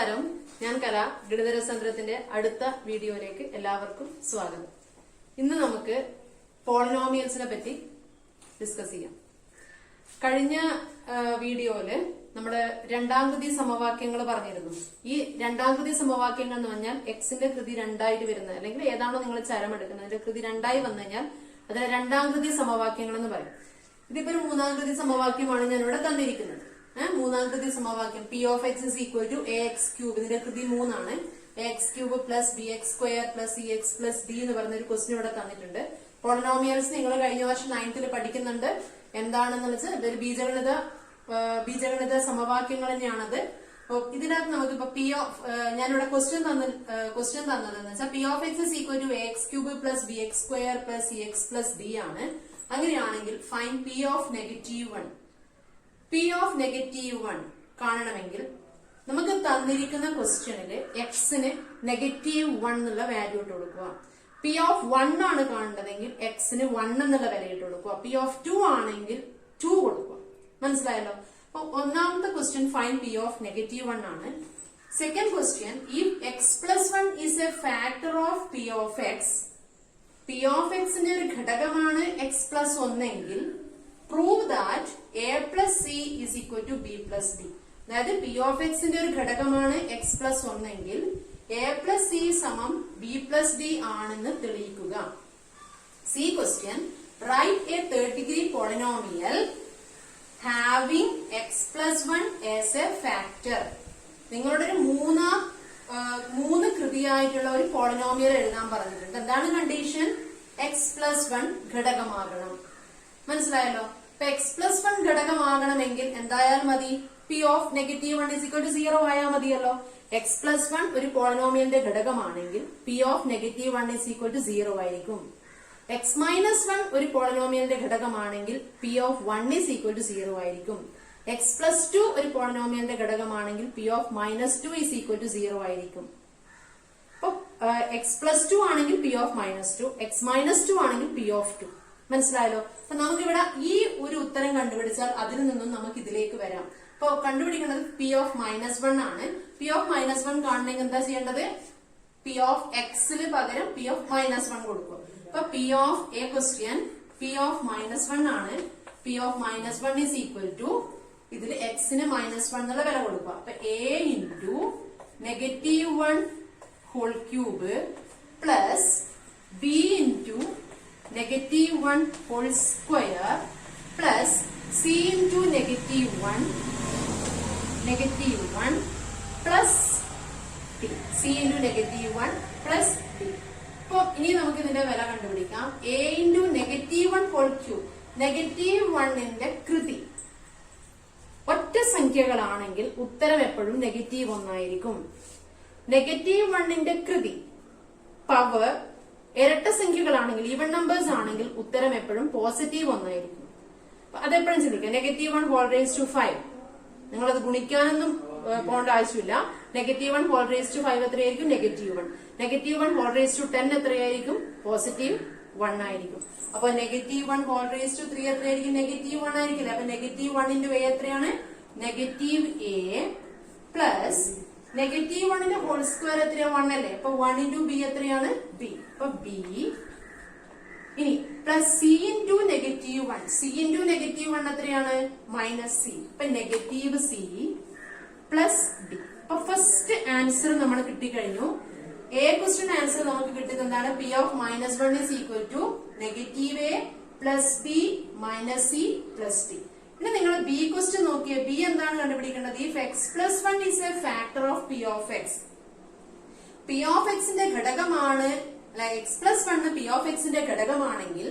നമസ്കാരം, ഞാൻ കല. ഗണിതരസന്ത്രത്തിന്റെ അടുത്ത വീഡിയോയിലേക്ക് എല്ലാവർക്കും സ്വാഗതം. ഇന്ന് നമുക്ക് പോളിനോമിയൽസിനെ പറ്റി ഡിസ്കസ് ചെയ്യാം. കഴിഞ്ഞ വീഡിയോയില് നമ്മള് രണ്ടാംകൃതി സമവാക്യങ്ങൾ പറഞ്ഞിരുന്നു. ഈ രണ്ടാംകൃതി സമവാക്യങ്ങൾ എന്ന് പറഞ്ഞാൽ എക്സിന്റെ കൃതി രണ്ടായിട്ട് വരുന്നത്, അല്ലെങ്കിൽ ഏതാണോ നിങ്ങൾ ചരം എടുക്കുന്നത് അതിന്റെ കൃതി രണ്ടായി വന്നു കഴിഞ്ഞാൽ അതിനെ രണ്ടാംകൃതി സമവാക്യങ്ങൾ എന്ന് പറയും. ഇതിപ്പോ ഒരു മൂന്നാംകൃതി സമവാക്യമാണ് ഞാൻ ഇവിടെ തന്നിരിക്കുന്നത്. മൂന്നാംകൃതി സമവാക്യം P of X is equal to A X cube. ഇതിന്റെ കൃതി 3 ആണ്. A X cube plus B X square plus C X plus D എന്ന് പറയുന്ന ഒരു ക്വസ്റ്റ്യൻ ഇവിടെ തന്നിട്ടുണ്ട്. പോളിനോമിയൽസ് നിങ്ങൾ കഴിഞ്ഞ വർഷം 9th പഠിക്കുന്നുണ്ട്. എന്താണെന്ന് വെച്ചാൽ ഇതൊരു ബീജഗണിത സമവാക്യങ്ങൾ തന്നെയാണത്. ഇതിനകത്ത് നമുക്കിപ്പോ പി ഓഫ് ഞാനിവിടെ ക്വസ്റ്റ്യൻ തന്നതെന്ന് വെച്ചാൽ P of X is equal to A X cube plus B X square plus C X plus D ആണ്. അങ്ങനെയാണെങ്കിൽ fine P of negative 1. P of negative 1 കാണണമെങ്കിൽ നമുക്ക് തന്നിരിക്കുന്ന ക്വസ്റ്റ്യനില് എക്സിന് -1 എന്നുള്ള വാല്യൂ ഇട്ട് കൊടുക്കുക. പി ഓഫ് 1 ആണ് കാണേണ്ടതെങ്കിൽ എക്സിന് 1 എന്നുള്ള വില ഇട്ട് കൊടുക്കുക. പി ഓഫ് 2 ആണെങ്കിൽ 2 കൊടുക്കുക. മനസ്സിലായല്ലോ? അപ്പൊ ഒന്നാമത്തെ ക്വസ്റ്റ്യൻ ഫൈൻ പി ഓഫ് -1 ആണ്. Second question, if X plus 1 is a factor of P of X, P of എക്സിന്റെ ഒരു ഘടകമാണ് എക്സ് പ്ലസ് 1 എങ്കിൽ prove that A plus C is equal to B plus D. അതായത് പി of എക്സിന്റെ ഒരു ഘടകമാണ് എക്സ് പ്ലസ് 1 എങ്കിൽ എ പ്ലസ് സി സമം ബി പ്ലസ് ഡി ആണെന്ന് തെളിയിക്കുക. C question, write a third degree polynomial having X plus 1 as a factor. നിങ്ങളുടെ ഒരു മൂന്ന് കൃതിയായിട്ടുള്ള ഒരു പോളിനോമിയൽ എഴുതാൻ പറഞ്ഞിട്ടുണ്ട്. എന്താണ് കണ്ടീഷൻ? X plus 1 ഘടകമാകണം. മനസ്സിലായല്ലോ? ഇപ്പൊ എക്സ് പ്ലസ് 1 ഘടകമാകണമെങ്കിൽ എന്തായാലും മതി, P of -1 is equal to 0 ആയാൽ മതിയല്ലോ. എക്സ് പ്ലസ് 1 ഒരു പോളിനോമിയലിന്റെ ഘടകമാണെങ്കിൽ P of -1 is equal to 0 ആയിരിക്കും. എക്സ് മൈനസ് 1 ഒരു പോളിനോമിയലിന്റെ ഘടകമാണെങ്കിൽ P of 1 is equal to 0 ആയിരിക്കും. എക്സ് പ്ലസ് 2 ഒരു പോളിനോമിയലിന്റെ ഘടകമാണെങ്കിൽ P of -2 is equal to 0 ആയിരിക്കും. അപ്പൊ എക്സ് പ്ലസ് 2 ആണെങ്കിൽ പി ഓഫ് -2, എക്സ് മൈനസ് 2 ആണെങ്കിൽ പി ഓഫ് 2. മനസ്സിലായല്ലോ? അപ്പൊ നമുക്കിവിടെ ഈ ഒരു ഉത്തരം കണ്ടുപിടിച്ചാൽ അതിൽ നിന്നും നമുക്ക് ഇതിലേക്ക് വരാം. അപ്പൊ കണ്ടുപിടിക്കേണ്ടത് പി ഓഫ് -1 ആണ്. പി ഓഫ് -1 കാണണമെങ്കിൽ എന്താ ചെയ്യേണ്ടത്? പി ഓഫ് എക്സിന് പകരം പി ഓഫ് -1 കൊടുക്കും. അപ്പൊ P of a question P of -1 ആണ്. P of -1 is equal to ഇതിൽ എക്സിന് -1 എന്നുള്ള വില കൊടുക്കുക. അപ്പൊ A into -1 whole cube plus B into -1 whole square plus C into -1 plus D. C into -1 plus D. അപ്പൊ ഇനി നമുക്ക് ഇതിന്റെ വില കണ്ടുപിടിക്കാം. A into -1 whole cube. -1ന്റെ കൃതി ഒറ്റ സംഖ്യകളാണെങ്കിൽ ഉത്തരം എപ്പോഴും -1 ആയിരിക്കും. -1ന്റെ കൃതി പവർ ഇരട്ട സംഖ്യകളാണെങ്കിൽ ഈവൻ നമ്പേഴ്സ് ആണെങ്കിൽ ഉത്തരം എപ്പോഴും +1 ആയിരിക്കും. അതെപ്പോഴും ചിന്തിക്കാം. -1 ഹോൾ റേസ് ടു 5 നിങ്ങളത് ഗുണിക്കാനൊന്നും പോകേണ്ട ആവശ്യമില്ല. -1 ഹോൾ റേസ് ടു 5 എത്രയായിരിക്കും? -1. -1 ഹോൾ റേസ് ടു 10 എത്രയായിരിക്കും? +1 ആയിരിക്കും. അപ്പൊ -1 ഹോൾ റേസ് ടു 3 എത്രയായിരിക്കും? -1 ആയിരിക്കില്ല. അപ്പൊ -1 ഇൻറ്റു എ എത്രയാണ്? -a പ്ലസ് -1ന്റെ ഹോൾ സ്ക്വയർ എത്രയാ? 1 അല്ലേ? അപ്പൊ 1 ഇൻറ്റു ബി എത്രയാണ്? ബി. അപ്പൊ ബി ഇനി plus C into -1. C into -1 എത്രയാണ്? -c. അപ്പൊ -c പ്ലസ് ഡി. അപ്പൊ ഫസ്റ്റ് ആൻസർ നമ്മൾ കിട്ടിക്കഴിഞ്ഞു. എ ക്വസ്റ്റ്യൻ ആൻസർ നമുക്ക് കിട്ടുന്നത് എന്താണ്? P of -1 is equal to -a plus B minus C plus D. പിന്നെ നിങ്ങൾ ബി ക്വസ്റ്റ്യൻ നോക്കിയേ. ബി എന്താണ് കണ്ടുപിടിക്കേണ്ടത്? If X plus 1 is a factor of P of X. P of എക്സിന്റെ ഘടകമാണ്. എക്സ് പ്ലസ് 1 പി ഓഫ് എക്സിന്റെ ഘടകമാണെങ്കിൽ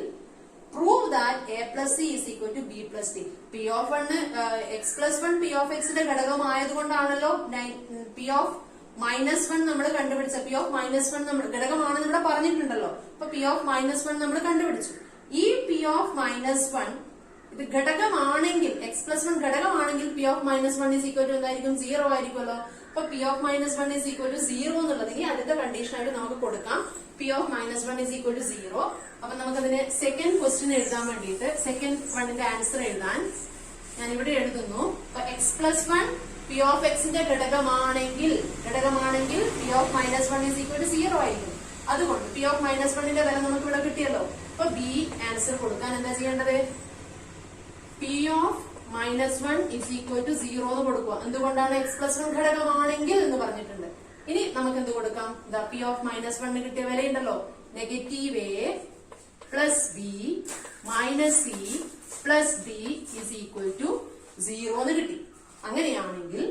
prove that A plus C is equal to B plus D. P of 1 X plus 1 P of എക്സിന്റെ ഘടകമായതുകൊണ്ടാണല്ലോ P of -1 നമ്മൾ കണ്ടുപിടിച്ച. P of -1 നമ്മൾ ഘടകമാണെന്ന് ഇവിടെ പറഞ്ഞിട്ടുണ്ടല്ലോ. അപ്പൊ പി ഓഫ് -1 നമ്മൾ കണ്ടുപിടിച്ചു. ഈ പി ഓഫ് -1 ഇത് ഘടകമാണെങ്കിൽ എക്സ് പ്ലസ് 1 ഘടകമാണെങ്കിൽ P of -1 is equal to എന്തായിരിക്കും? 0 ആയിരിക്കുമല്ലോ. അപ്പൊ P of -1 is equal to 0 എന്നുള്ളത് ഇനി അടുത്ത കണ്ടീഷൻ ആയിട്ട് നമുക്ക് കൊടുക്കാം. P of -1 is equal to 0. അപ്പൊ നമുക്കതിന് സെക്കൻഡ് ക്വസ്റ്റ്യൻ എഴുതാൻ വേണ്ടിയിട്ട് സെക്കൻഡ് 1ന്റെ ആൻസർ എഴുതാൻ ഞാൻ ഇവിടെ എഴുതുന്നു. X plus 1 P P of എക്സിന്റെ ഘടകമാണെങ്കിൽ P of -1 is equal to 0 ആയിരിക്കും. അതുകൊണ്ട് പി ഓഫ് -1ന്റെ വില നമുക്ക് ഇവിടെ കിട്ടിയല്ലോ. അപ്പൊ ബി ആൻസർ കൊടുക്കാൻ എന്താ ചെയ്യേണ്ടത്? P of -1 is equal to 0 എന്ന് കൊടുക്കുക. എന്തുകൊണ്ടാണ്? x+1 ഘടകമാണെങ്കിൽ എന്ന് പറഞ്ഞിട്ടുണ്ട്. ഇനി നമുക്ക് എന്ത് കൊടുക്കാം? പി ഓഫ് -1 കിട്ടിയ വിലയുണ്ടല്ലോ, negative a plus B minus C plus D is equal to 0 എന്ന് കിട്ടി. അങ്ങനെയാണെങ്കിൽ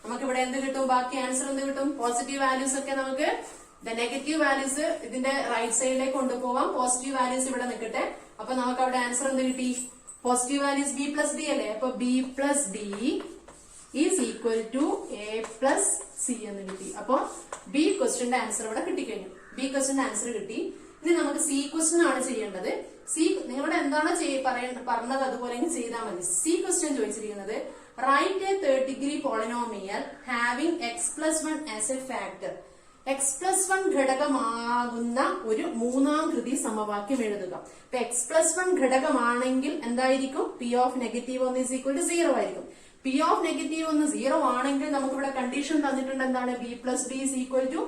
നമുക്ക് ഇവിടെ എന്ത് കിട്ടും? ബാക്കി ആൻസർ എന്ത് കിട്ടും? പോസിറ്റീവ് വാല്യൂസ് ഒക്കെ നമുക്ക് നെഗറ്റീവ് വാല്യൂസ് ഇതിന്റെ റൈറ്റ് സൈഡിലേക്ക് കൊണ്ടുപോവാം. പോസിറ്റീവ് വാല്യൂസ് ഇവിടെ നിൽക്കട്ടെ. അപ്പൊ നമുക്ക് അവിടെ ആൻസർ എന്ത് കിട്ടി? Positive values B plus D അല്ലേ? അപ്പൊ B plus D is equal to A plus C എന്ന് കിട്ടി. അപ്പൊ ബി ക്വസ്റ്റ്യന്റെ ആൻസർ ഇവിടെ കിട്ടിക്കഴിഞ്ഞു. ബി ക്വസ്റ്റ്യന്റെ ആൻസർ കിട്ടി. ഇനി നമുക്ക് സി ക്വസ്റ്റ്യൻ ആണ് ചെയ്യേണ്ടത്. സി നിങ്ങളുടെ എന്താണ് പറഞ്ഞത് അതുപോലെ ചെയ്താൽ മതി. സി ക്വസ്റ്റ്യൻ ചോദിച്ചിരിക്കുന്നത് write a third degree polynomial having x+1 as a factor. x+1 ഘടകമാകുന്ന ഒരു മൂന്നാം കൃതി സമവാക്യം എഴുതുക. ഇപ്പൊ x+1 ഘടകമാണെങ്കിൽ എന്തായിരിക്കും? P of -1 is equal to 0 ആയിരിക്കും. പി ഓഫ് -1 0 ആണെങ്കിൽ നമുക്ക് ഇവിടെ കണ്ടീഷൻ തന്നിട്ടുണ്ട്. എന്താണ്? B plus D is equal to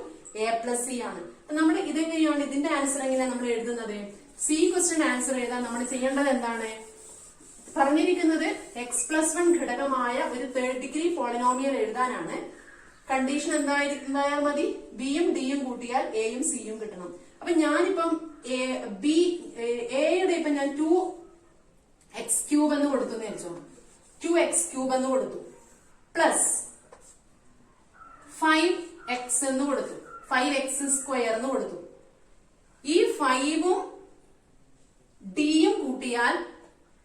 A plus C ആണ്. നമ്മൾ ഇതെങ്ങനെയാണ് ഇതിന്റെ ആൻസർ എങ്ങനെയാണ് നമ്മൾ എഴുതുന്നത്? സി ക്വസ്റ്റ്യൻ ആൻസർ എഴുതാൻ നമ്മൾ ചെയ്യേണ്ടത് എന്താണ്? പറഞ്ഞിരിക്കുന്നത് x+1 ഘടകമായ ഒരു തേർഡ് ഡിഗ്രി പോളിനോമിയൽ എഴുതാനാണ്. കണ്ടീഷൻ എന്തായാൽ മതി? ബിയും ഡിയും കൂട്ടിയാൽ എയും സിയും കിട്ടണം. അപ്പൊ ഞാനിപ്പം എയുടെ ഇപ്പൊ ഞാൻ 2x³ എന്ന് കൊടുത്തു വെച്ചോ. 2x³ എന്ന് കൊടുത്തു പ്ലസ് 5x എന്ന് കൊടുത്തു, 5x² എന്ന് കൊടുത്തു. ഈ 5ഉം ഡിയും കൂട്ടിയാൽ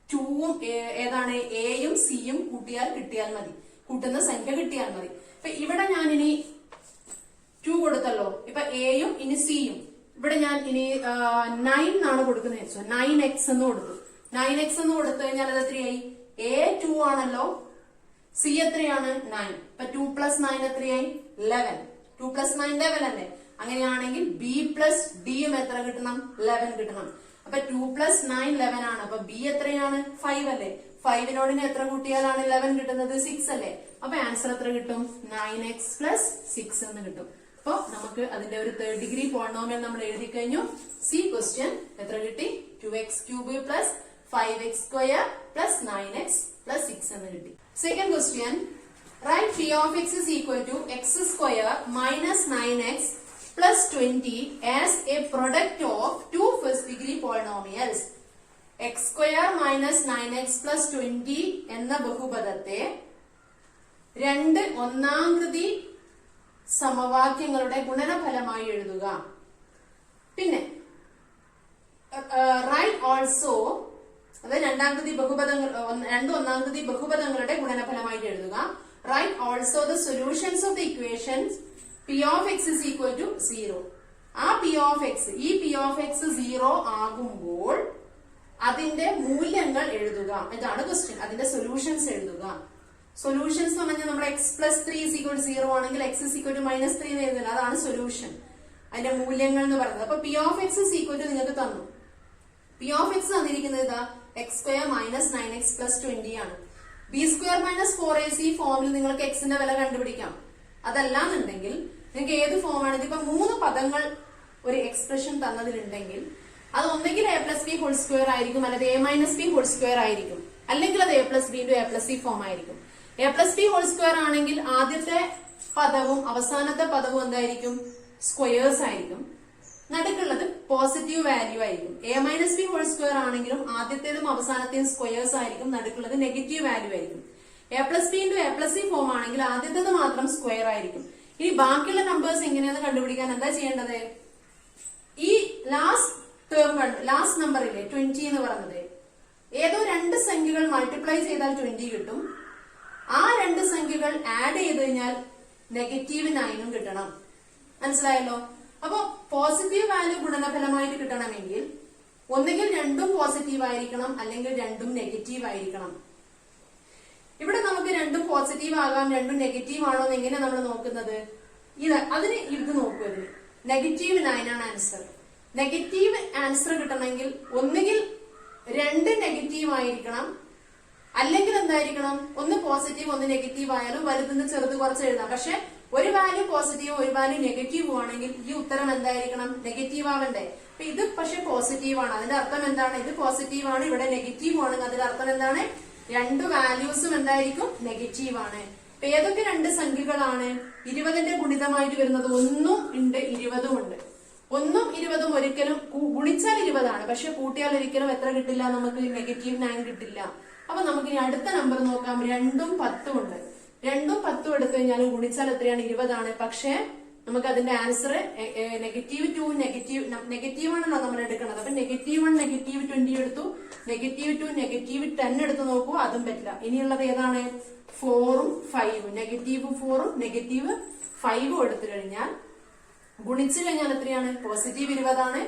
2ഉം ഏതാണ്? എയും സിയും കൂട്ടിയാൽ കിട്ടിയാൽ മതി. കൂട്ടുന്ന സംഖ്യ കിട്ടിയാൽ മതി. ഇപ്പൊ ഇവിടെ ഞാൻ ഇനി 2 കൊടുത്തല്ലോ. ഇപ്പൊ എയും ഇനി സിയും. ഇവിടെ ഞാൻ ഇനി 9 എന്നാണ് കൊടുക്കുന്നത് വെച്ചോ. 9x എന്ന് കൊടുത്തു. 9x എന്ന് കൊടുത്തു കഴിഞ്ഞാൽ അത് എത്രയായി? എ 2 ആണല്ലോ, സി എത്രയാണ്? 9. ഇപ്പൊ 2 + 9 എത്രയായി? 11. 2 + 9 11 അല്ലേ? അങ്ങനെയാണെങ്കിൽ ബി പ്ലസ് ഡിയും എത്ര കിട്ടണം? 11 കിട്ടണം. അപ്പൊ 2 + 9 11 ആണ്. അപ്പൊ ബി എത്രയാണ്? 5 അല്ലേ? 5നോട് എത്ര കൂട്ടിയാലാണ് 11 കിട്ടുന്നത്? 6 അല്ലേ? അപ്പൊ ആൻസർ എത്ര കിട്ടും? 9x + 6 എന്ന് കിട്ടും. അപ്പൊ നമുക്ക് അതിന്റെ ഒരു തേർഡ് ഡിഗ്രി പോളിനോമിയൽ നമ്മൾ എഴുതി കഴിഞ്ഞു. സി ക്വസ്റ്റ്യൻ എത്ര കിട്ടി? 2x³ + 5x² + 9x + 6 എന്ന് കിട്ടി. Second question, write p of x is equal to x² minus 9x plus 20 as a product of two first degree polynomials. x² minus 9x plus 20 എന്ന ബഹുപദത്തെ രണ്ട് ഒന്നാംകൃതി സമവാക്യങ്ങളുടെ ഗുണനഫലമായി എഴുതുക. പിന്നെ റൈറ്റ് ഓൾസോ, അത് രണ്ടാംകൃതി ബഹുപദങ്ങൾ, രണ്ട് ഒന്നാംകൃതി ബഹുപദങ്ങളുടെ ഗുണനഫലമായിട്ട് എഴുതുക. Write also the solutions of the equations p of x is equal to 0. ആ p of x, ഈ p of x 0 ആകുമ്പോൾ അതിന്റെ മൂല്യങ്ങൾ എഴുതുക. ഇതാണ് ക്വസ്റ്റ്യൻ. അതിന്റെ സൊല്യൂഷൻസ് എഴുതുക. സൊല്യൂഷൻസ് എന്ന് പറഞ്ഞാൽ നമ്മുടെ x + 3 is equal to 0 ആണെങ്കിൽ x is equal to -3 എന്ന് എഴുതുന്നത്. അതാണ് സൊല്യൂഷൻ, അതിന്റെ മൂല്യങ്ങൾ എന്ന് പറയുന്നത്. അപ്പൊ p of x is equal to നിങ്ങൾക്ക് തന്നു. p of x തന്നിരിക്കുന്നത് ഇതാ x² minus 9x plus 20 ആണ്. b² minus 4ac ഫോമിൽ നിങ്ങൾക്ക് x ന്റെ വില കണ്ടുപിടിക്കാം. അതല്ലാന്നുണ്ടെങ്കിൽ നിങ്ങൾക്ക് ഏത് ഫോമാണ്? ഇതിപ്പോ 3 പദങ്ങൾ ഒരു എക്സ്പ്രഷൻ തന്നതിലുണ്ടെങ്കിൽ അത് ഒന്നെങ്കിൽ a+b² ആയിരിക്കും, അല്ലെങ്കിൽ a-b² ആയിരിക്കും, അല്ലെങ്കിൽ അത് a+b ഫോം ആയിരിക്കും. a+b² ആണെങ്കിൽ ആദ്യത്തെ പദവും അവസാനത്തെ പദവും എന്തായിരിക്കും? സ്ക്വയേഴ്സ് ആയിരിക്കും. നടുക്കുള്ളത് പോസിറ്റീവ് വാല്യൂ ആയിരിക്കും. a-b² ആണെങ്കിലും ആദ്യത്തേതും അവസാനത്തെയും സ്ക്വയേഴ്സ് ആയിരിക്കും, നടുക്കുള്ളത് നെഗറ്റീവ് വാല്യൂ ആയിരിക്കും. a+b ഫോം ആണെങ്കിൽ ആദ്യത്തേത് മാത്രം സ്ക്വയർ ആയിരിക്കും. ഇനി ബാക്കിയുള്ള നമ്പേഴ്സ് എങ്ങനെയാന്ന് കണ്ടുപിടിക്കാൻ എന്താ ചെയ്യേണ്ടത്? ഈ ലാസ്റ്റ് നമ്പറില്ലേ 20 എന്ന് പറഞ്ഞത്, ഏതോ രണ്ട് സംഖ്യകൾ മൾട്ടിപ്ലൈ ചെയ്താൽ 20 കിട്ടും. ആ രണ്ട് സംഖ്യകൾ ആഡ് ചെയ്ത് കഴിഞ്ഞാൽ -9 കിട്ടണം. മനസ്സിലായല്ലോ? അപ്പൊ പോസിറ്റീവ് വാല്യൂ ഗുണനഫലമായിട്ട് കിട്ടണമെങ്കിൽ ഒന്നുകിൽ രണ്ടും പോസിറ്റീവ് ആയിരിക്കണം, അല്ലെങ്കിൽ രണ്ടും നെഗറ്റീവ് ആയിരിക്കണം. ഇവിടെ നമുക്ക് രണ്ടും പോസിറ്റീവ് ആകാം, രണ്ടും നെഗറ്റീവ് ആണോ എന്ന് എങ്ങനെ നമ്മൾ നോക്കുന്നത്? അതിന് ഇത് നോക്കൂ. -9 ആണ് ആൻസർ. നെഗറ്റീവ് ആൻസർ കിട്ടണമെങ്കിൽ ഒന്നുകിൽ രണ്ട് നെഗറ്റീവ് ആയിരിക്കണം, അല്ലെങ്കിൽ എന്തായിരിക്കണം, ഒന്ന് പോസിറ്റീവ് ഒന്ന് നെഗറ്റീവ് ആയാലും വലുതെന്ന് ചെറുത് കുറച്ച് എഴുതാം. പക്ഷെ ഒരു വാല്യൂ പോസിറ്റീവും ഒരു വാല്യൂ നെഗറ്റീവും ആണെങ്കിൽ ഈ ഉത്തരം എന്തായിരിക്കണം, നെഗറ്റീവ് ആവണ്ടേ. അപ്പൊ ഇത് പക്ഷെ പോസിറ്റീവ് ആണ്. അതിന്റെ അർത്ഥം എന്താണ്, ഇത് പോസിറ്റീവ് ആണ്, ഇവിടെ നെഗറ്റീവ് ആണെങ്കിൽ അതിന്റെ അർത്ഥം എന്താണ്, രണ്ട് വാല്യൂസും എന്തായിരിക്കും, നെഗറ്റീവ് ആണ്. അപ്പൊ ഏതൊക്കെ രണ്ട് സംഖ്യകളാണ് 20ന്റെ ഗുണിതമായിട്ട് വരുന്നത്? 1 ഉണ്ട് 20 ഉണ്ട്. 1ഉം 20ഉം ഒരിക്കലും ഗുണിച്ചാൽ 20 ആണ്, പക്ഷെ കൂട്ടിയാൽ ഒരിക്കലും എത്ര കിട്ടില്ല, നമുക്ക് നെഗറ്റീവ് 9 കിട്ടില്ല. അപ്പൊ നമുക്ക് ഇനി അടുത്ത നമ്പർ നോക്കാം. 2ഉം 10ഉം ഉണ്ട്. 2ഉം 10ഉം എടുത്തു കഴിഞ്ഞാൽ ഗുണിച്ചാൽ എത്രയാണ്, 20 ആണ്. പക്ഷെ നമുക്ക് അതിന്റെ ആൻസർ -2 നെഗറ്റീവ് ആണല്ലോ നമ്മൾ എടുക്കുന്നത്. അപ്പൊ -1 -20 എടുത്തു, -2 -10 എടുത്ത് നോക്കൂ, അതും പറ്റില്ല. ഇനിയുള്ളത് ഏതാണ്, 4ഉം 5ഉം. -4ഉം -5ഉം എടുത്തു കഴിഞ്ഞാൽ ഗുണിച്ചു കഴിഞ്ഞാൽ എത്രയാണ്, +20 ആണ്.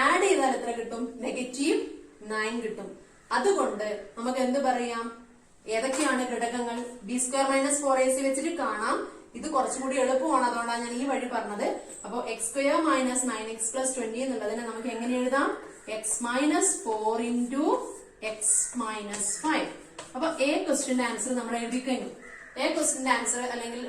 ആഡ് ചെയ്താൽ എത്ര കിട്ടും, -9 കിട്ടും. അതുകൊണ്ട് നമുക്ക് എന്ത് പറയാം, ഏതൊക്കെയാണ് ഘടകങ്ങൾ? b² - 4ac വെച്ചിട്ട് കാണാം. ഇത് കുറച്ചുകൂടി എളുപ്പമാണ്, അതുകൊണ്ടാണ് ഞാൻ ഈ വഴി പറഞ്ഞത്. അപ്പൊ x² - 9x + 20 എന്നുള്ളതിനെ നമുക്ക് എങ്ങനെ എഴുതാം, x - 4 × x - 5. അപ്പൊ A ക്വസ്റ്റ്യന്റെ ആൻസർ നമ്മൾ എഴുതി കഴിഞ്ഞു. A ക്വസ്റ്റ്യന്റെ ആൻസർ അല്ലെങ്കിൽ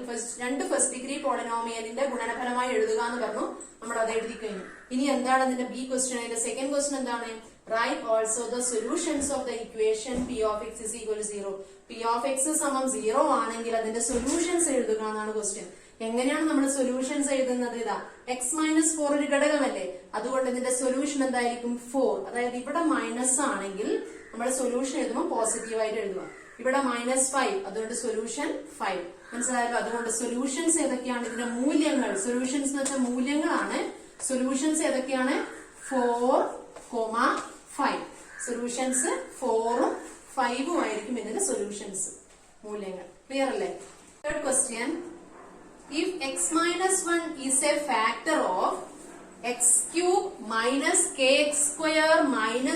രണ്ട് ഫസ്റ്റ് ഡിഗ്രി പോളിനോമിയലിന്റെ ഗുണനഫലമായി എഴുതുക എന്ന് പറഞ്ഞു, നമ്മൾ അത് എഴുതി കഴിഞ്ഞു. ഇനി എന്താണ് അതിന്റെ B ക്വസ്റ്റ്യൻ? അതിന്റെ സെക്കൻഡ് ക്വസ്റ്റ്യൻ എന്താണ്, write also the solutions of the equation P of x = 0. P of x = 0 ആണെങ്കിൽ അതിന്റെ സൊല്യൂഷൻസ് എഴുതുക എന്നാണ് ക്വസ്റ്റ്യൻ. എങ്ങനെയാണ് നമ്മൾ സൊല്യൂഷൻസ് എഴുതുന്നത്? ഇതാ x - 4 ഒരു ഘടകമല്ലേ, അതുകൊണ്ട് ഇതിന്റെ സൊല്യൂഷൻ എന്തായിരിക്കും, 4. അതായത് ഇവിടെ മൈനസ് ആണെങ്കിൽ നമ്മൾ സൊല്യൂഷൻ എഴുതുമ്പോൾ പോസിറ്റീവ് ആയിട്ട് എഴുതുക. ഇവിടെ -5, അതുകൊണ്ട് സൊല്യൂഷൻ 5. മനസ്സിലായല്ലോ? അതുകൊണ്ട് സൊല്യൂഷൻസ് ഏതൊക്കെയാണ്, ഇതിന്റെ മൂല്യങ്ങൾ, സൊല്യൂഷൻസ് എന്ന് വെച്ചാൽ മൂല്യങ്ങളാണ്. സൊല്യൂഷൻസ് ഏതൊക്കെയാണ്, 4, 5. സൊല്യൂഷൻസ് 4ഉം 5ഉം ആയിരിക്കും ഇതിന്റെ സൊല്യൂഷൻസ്, മൂല്യങ്ങൾ. ക്ലിയർ അല്ലേ? Third question, if x - 1 is a factor of x³ - kx²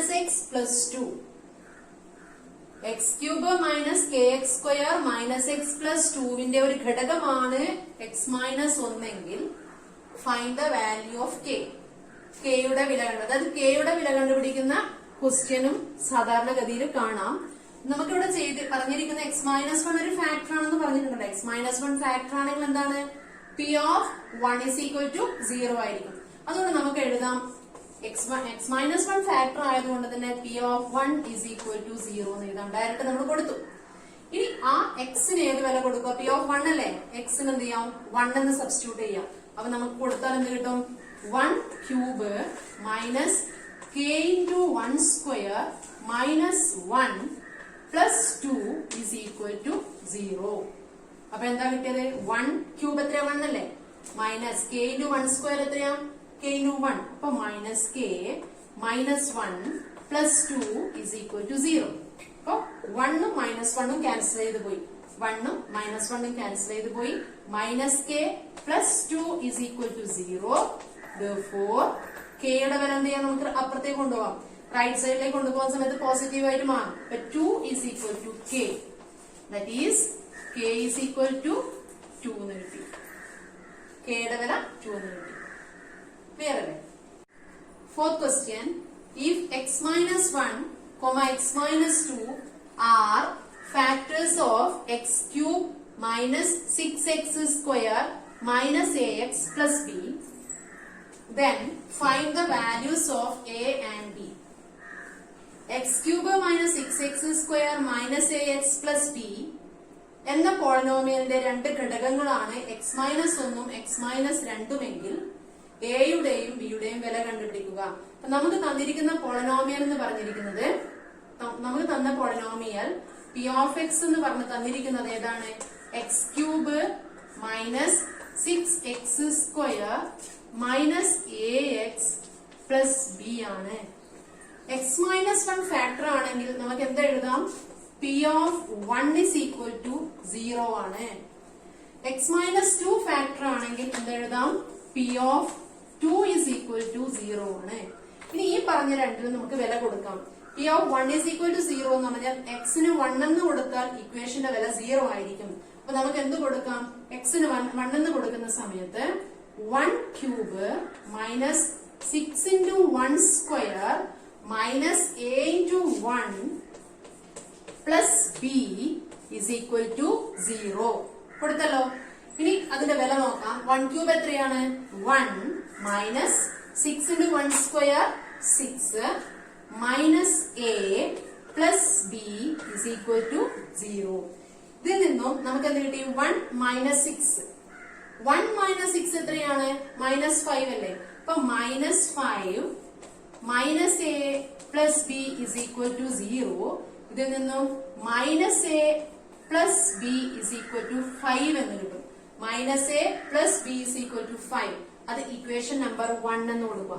- x + 2. x³ - kx² - x + 2വിന്റെ ഒരു ഘടകമാണ് x - 1 എങ്കിൽ find the value of k. കെയുടെ വില കണ്ടത്, അതായത് കെയുടെ വില കണ്ടുപിടിക്കുന്ന ക്വസ്റ്റ്യനും സാധാരണഗതിയിൽ കാണാം. നമുക്കിവിടെ പറഞ്ഞിരിക്കുന്ന x - 1 ഒരു ഫാക്ടർ ആണെന്ന് പറഞ്ഞിട്ടുണ്ട്. x - 1 ഫാക്ടർ ആണെങ്കിൽ എന്താണ്, P of 1 = 0 ആയിരിക്കും. അതുകൊണ്ട് നമുക്ക് എഴുതാം x - 1 ഫാക്ടർ ആയതുകൊണ്ട് തന്നെ P of 1 = 0 എന്ന് എഴുതാം. ഡയറക്റ്റ് നമ്മൾ കൊടുത്തു. ഇനി ആ എക്സിന് ഏത് വില കൊടുക്കുക, P of 1 അല്ലേ, എക്സിന് എന്ത് ചെയ്യാം, 1 എന്ന് സബ്സ്റ്റിറ്റ്യൂട്ട് ചെയ്യാം. അപ്പൊ നമുക്ക് കൊടുത്താൽ എന്ത് കിട്ടും, 1³ - k × 1² - 1 + 2 = 0. അപ്പൊ എന്താ കിട്ടിയത്, 1³ എത്രയാ, 1 അല്ലേ, -k × 1² എത്രയാ, k × 1. അപ്പൊ -k - 1 + 2 = 0. അപ്പൊ 1ഉം -1ഉം ക്യാൻസൽ ചെയ്ത് പോയി, 1ഉം -1ഉം ക്യാൻസൽ ചെയ്ത് പോയി. -k + 2 = 0. Therefore kയുടെ വില എന്ത് ചെയ്യാം, നമുക്ക് അപ്പുറത്തേക്ക് കൊണ്ടുപോകാം. റൈറ്റ് സൈഡിലേക്ക് കൊണ്ടുപോകാൻ സമയത്ത് പോസിറ്റീവ് ആയിട്ട് മാറും. അപ്പൊ 2 = k. That is k = 2 എന്ന് കിട്ടി. കെയുടെ വില 2 എന്ന് കിട്ടി. ക്ലിയർ അല്ലേ? Fourth question, if x - 1, x - 2 are factors of x³ - 6x² - ax + b, then find the values of a and b. x³ - 6x² - ax + b എന്ന പോളിനോമിയലിന്റെ രണ്ട് ഘടകങ്ങളാണ് x - 1ഉം x - 2ഉം എങ്കിൽ എയുടെയും ബിയുടെയും വില കണ്ടുപിടിക്കുക. അപ്പൊ നമുക്ക് തന്നിരിക്കുന്ന പോളിനോമിയൽ എന്ന് പറഞ്ഞിരിക്കുന്നത്, നമുക്ക് തന്ന പോളിനോമിയൽ P of x എന്ന് പറഞ്ഞ് തന്നിരിക്കുന്നത് ഏതാണ്, x³ - 6x² - ax + b ആണ്. x - 1 ഫാക്ടർ ആണെങ്കിൽ നമുക്ക് എന്താ എഴുതാം, P of 1 = 0 ആണ്. x - 2 ഫാക്ടർ ആണെങ്കിൽ എന്താ എഴുതാം, P of 2 = 0 ആണ്. ഇനി ഈ പറഞ്ഞ രണ്ടിലും നമുക്ക് വില കൊടുക്കാം. P of 1 = 0 എന്ന് പറഞ്ഞാൽ x-ന് 1 എന്ന് കൊടുത്താൽ ഇക്വേഷന്റെ വില 0 ആയിരിക്കും. അപ്പൊ നമുക്ക് എന്ത് കൊടുക്കാം, x-ന് 1 എന്ന് കൊടുക്കുന്ന സമയത്ത് 1³ - 6 × 1² - a × 1 plus B is equal to 0 കൊടുത്തല്ലോ. ഇനി അതിന്റെ വില നോക്കാം. 1 ക്യൂബ് എത്രയാണ്? 1 minus 6 into 1 square 6 minus A plus B is equal to 0. ഇതിൽ നിന്നും നമുക്ക് എന്ത് കിട്ടി? 1 മൈനസ് 6. 1 മൈനസ് 6 എത്രയാണ്? മൈനസ് 5 അല്ലേ? അപ്പൊ minus 5 minus A plus B is equal to 0. ഇതിൽ നിന്നും minus A plus B is equal to 5 എന്ന് കിട്ടും. Minus A plus B is equal to 5. അത് ഇക്വേഷൻ നമ്പർ 1 എന്ന് കൊടുക്കുക.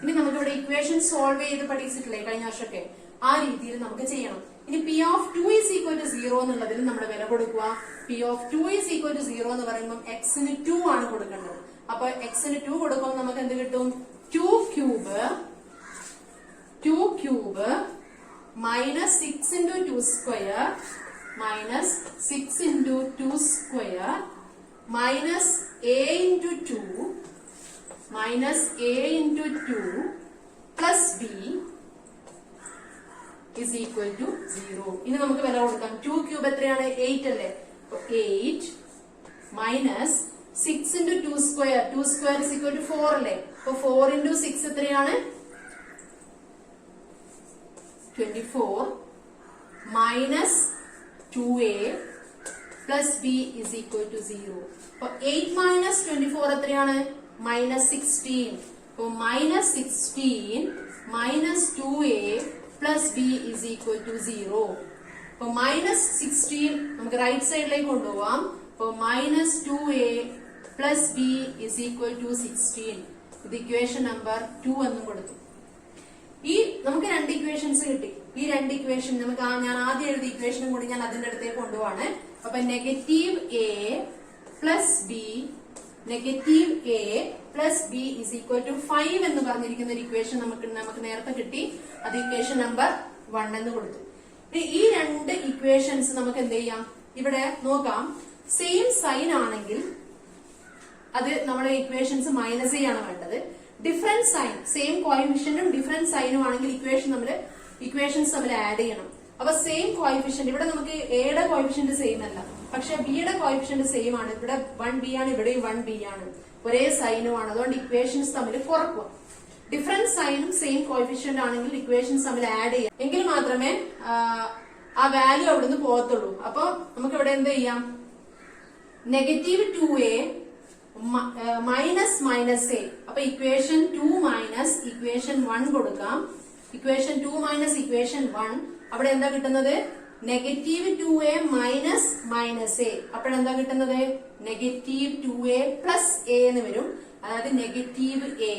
ഇനി നമുക്ക് ഇവിടെ ഇക്വേഷൻ സോൾവ് ചെയ്ത് പഠിച്ചിട്ടില്ലേ കഴിഞ്ഞ വർഷമൊക്കെ? ആ രീതിയിൽ നമുക്ക് ചെയ്യണം. ഇനി P of 2 is equal to 0 എന്നുള്ളതിൽ നമ്മുടെ വില കൊടുക്കുക. P of 2 is equal to 0 എന്ന് പറയുമ്പോൾ എക്സിന് 2 ആണ് കൊടുക്കേണ്ടത്. അപ്പൊ എക്സിന് 2 കൊടുക്കുമ്പോൾ നമുക്ക് എന്ത് കിട്ടും? 2 cube minus 6 into 2 square minus 6 into 2 square minus a into 2 minus a into 2 plus b is equal to 0. ഇനി നമുക്ക് വില കൊടുക്കാം. 2 ക്യൂബ് എത്രയാണ്? 8 അല്ലേ? 8 minus 6 into 2 square 2 square is equal to 4 അല്ലേ? അപ്പൊ 4 into 6 എത്രയാണ്? 24 minus 2a plus b is equal to 0. അപ്പൊ 8 മൈനസ് 24 എത്രയാണ്? മൈനസ് 16. അപ്പൊ minus 16 minus 2a plus B is equal to 0. അപ്പൊ മൈനസ് 16 നമുക്ക് റൈറ്റ് സൈഡിലേക്ക് കൊണ്ടുപോവാം. അപ്പൊ minus 2a plus B is equal to 16. ഇത് ഇക്വേഷൻ നമ്പർ 2 എന്നും കൊടുത്തു. ഈ നമുക്ക് 2 ഇക്വേഷൻസ് കിട്ടി. ഈ 2 ഇക്വേഷൻ നമുക്ക് ഞാൻ ആദ്യം എഴുതിയ ഇക്വേഷനും കൂടി ഞാൻ അതിന്റെ അടുത്തേക്ക് കൊണ്ടുപോവാണ്. അപ്പൊ negative A plus B negative A plus B is equal to 5 എന്ന് പറഞ്ഞിരിക്കുന്ന ഒരു ഇക്വേഷൻ നമുക്ക് നേരത്തെ കിട്ടി. അത് ഇക്വേഷൻ നമ്പർ 1 എന്ന് കൊടുത്തു. ഈ 2 ഇക്വേഷൻസ് നമുക്ക് എന്ത് ചെയ്യാം? ഇവിടെ നോക്കാം. സെയിം സൈൻ ആണെങ്കിൽ അത് നമ്മുടെ ഇക്വേഷൻസ് മൈനസ് ചെയ്യാണ് വേണ്ടത്. ഡിഫറെന്റ് സൈൻ സെയിം കോയിഫിഷ്യന്റും ഡിഫറെന്റ് സൈനും ആണെങ്കിൽ ഇക്വേഷൻസ് തമ്മിൽ ആഡ് ചെയ്യണം. അപ്പൊ സെയിം കോയിഫിഷ്യന്റ് ഇവിടെ നമുക്ക് എയുടെ കോയിഫിഷ്യന്റ് സെയിം അല്ല, പക്ഷെ ബിയുടെ കോയിഫിഷ്യന്റ് സെയിം ആണ്. ഇവിടെ 1b ആണ്, ഇവിടെയും 1b ആണ്, ഒരേ സൈനും ആണ്. അതുകൊണ്ട് ഇക്വേഷൻസ് തമ്മിൽ കുറക്കുക. ഡിഫറെന്റ് സൈനും സെയിം കോയിഫിഷ്യന്റ് ആണെങ്കിൽ ഇക്വേഷൻസ് തമ്മിൽ ആഡ് ചെയ്യാം. എങ്കിൽ മാത്രമേ ആ വാല്യൂ അവിടുന്ന് പോകത്തുള്ളൂ. അപ്പൊ നമുക്ക് ഇവിടെ എന്ത് ചെയ്യാം? Negative 2a minus minus A. അപ്പൊ ഇക്വേഷൻ 2 മൈനസ് ഇക്വേഷൻ 1 കൊടുക്കാം. ഇക്വേഷൻ 2 മൈനസ് ഇക്വേഷൻ 1 അവിടെ എന്താ കിട്ടുന്നത്? Negative 2a minus minus A. അപ്പോഴെന്താ കിട്ടുന്നത്? നെഗറ്റീവ് 2a പ്ലസ് എ എന്ന് വരും. അതായത് negative A